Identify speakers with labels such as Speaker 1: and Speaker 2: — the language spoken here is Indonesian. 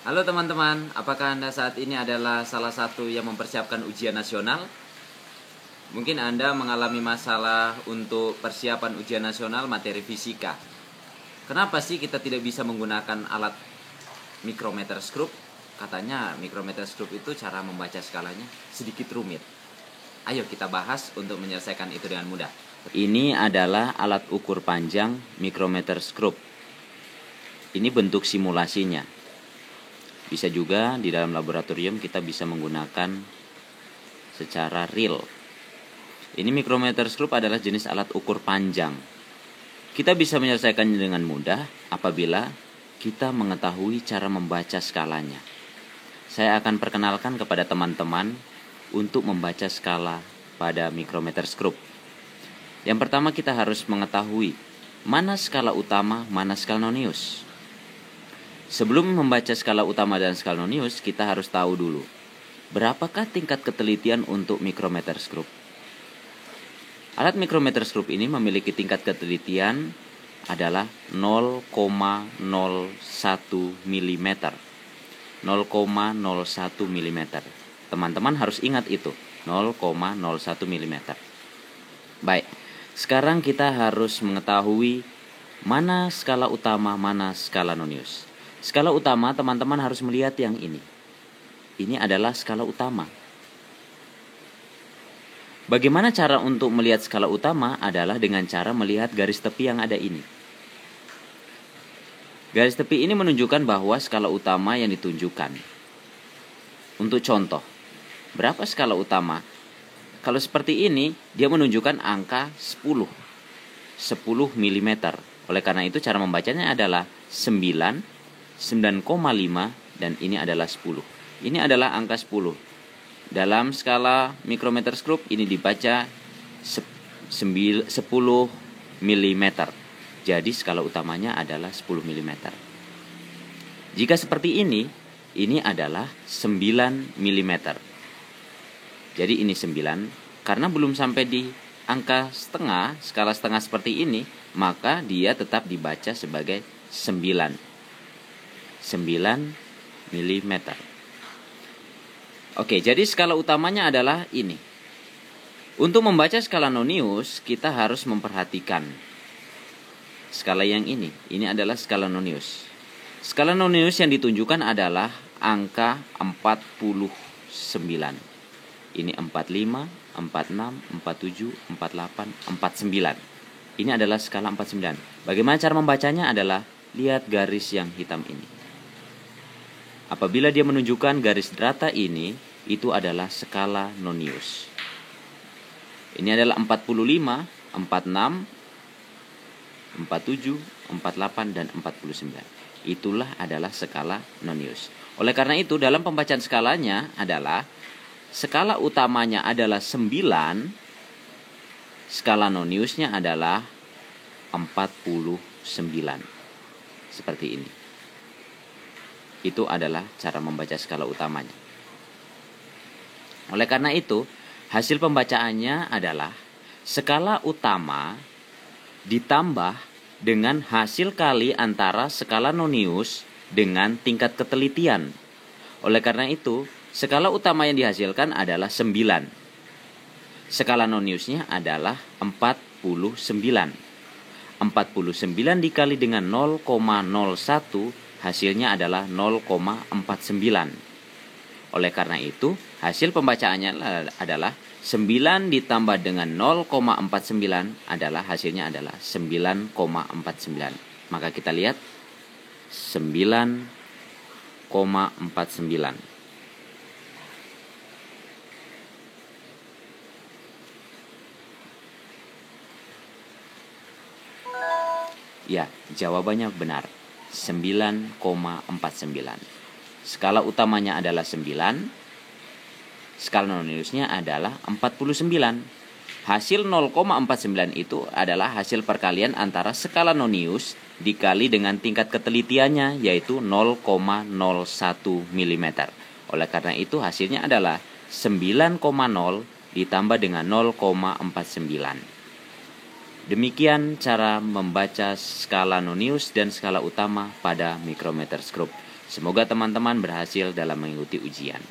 Speaker 1: Halo teman-teman, apakah Anda saat ini adalah salah satu yang mempersiapkan ujian nasional? Mungkin Anda mengalami masalah untuk persiapan ujian nasional materi fisika. Kenapa sih kita tidak bisa menggunakan alat micrometer scope? Katanya micrometer scope itu cara membaca skalanya sedikit rumit. Ayo kita bahas untuk menyelesaikan itu dengan mudah. Ini adalah alat ukur panjang micrometer scope. Ini bentuk simulasinya. Bisa juga di dalam laboratorium kita bisa menggunakan secara real. Ini micrometer scope adalah jenis alat ukur panjang. Kita bisa menyelesaikannya dengan mudah apabila kita mengetahui cara membaca skalanya. Saya akan perkenalkan kepada teman-teman untuk membaca skala pada micrometer scope. Yang pertama kita harus mengetahui mana skala utama, mana skala nonius. Sebelum membaca skala utama dan skala nonius, kita harus tahu dulu berapakah tingkat ketelitian untuk micrometer scope. Alat micrometer scope ini memiliki tingkat ketelitian adalah 0,01 mm. 0,01 mm. Teman-teman harus ingat itu, 0,01 mm. Baik, sekarang kita harus mengetahui mana skala utama, mana skala nonius. Skala utama teman-teman harus melihat yang ini. Ini adalah skala utama. Bagaimana cara untuk melihat skala utama adalah dengan cara melihat garis tepi yang ada ini. Garis tepi ini menunjukkan bahwa skala utama yang ditunjukkan. Untuk contoh, berapa skala utama? Kalau seperti ini, dia menunjukkan angka 10 mm. Oleh karena itu cara membacanya adalah 9,5 dan ini adalah 10. Ini adalah angka 10. Dalam skala micrometer scope ini dibaca 10 mm. Jadi skala utamanya adalah 10 mm. Jika seperti ini adalah 9 mm. Jadi ini 9. Karena belum sampai di angka setengah, skala setengah seperti ini, maka dia tetap dibaca sebagai 9 mm. Oke, jadi skala utamanya adalah ini. Untuk membaca skala nonius, kita harus memperhatikan skala yang ini. Ini adalah skala nonius. Skala nonius yang ditunjukkan adalah angka 49. Ini 45, 46, 47, 48, 49. Ini adalah skala 49. Bagaimana cara membacanya adalah lihat garis yang hitam ini. Apabila dia menunjukkan garis rata ini, itu adalah skala nonius. Ini adalah 45, 46, 47, 48, dan 49. Itulah adalah skala nonius. Oleh karena itu, dalam pembacaan skalanya adalah skala utamanya adalah 9, skala noniusnya adalah 49. Seperti ini. Itu adalah cara membaca skala utamanya. Oleh karena itu, hasil pembacaannya adalah skala utama ditambah dengan hasil kali antara skala nonius dengan tingkat ketelitian. Oleh karena itu, skala utama yang dihasilkan adalah 9. Skala noniusnya adalah 49. 49 dikali dengan 0,01 hasilnya adalah 0,49. Oleh karena itu, hasil pembacaannya adalah 9 ditambah dengan 0,49 adalah hasilnya adalah 9,49. Maka kita lihat 9,49. Ya, jawabannya benar. 9,49. Skala utamanya adalah 9. Skala noniusnya adalah 49. Hasil 0,49 itu adalah hasil perkalian antara skala nonius dikali dengan tingkat ketelitiannya, yaitu 0,01 mm. Oleh karena itu hasilnya adalah 9,0 ditambah dengan 0,49. Demikian cara membaca skala nonius dan skala utama pada micrometer scope. Semoga teman-teman berhasil dalam mengikuti ujian.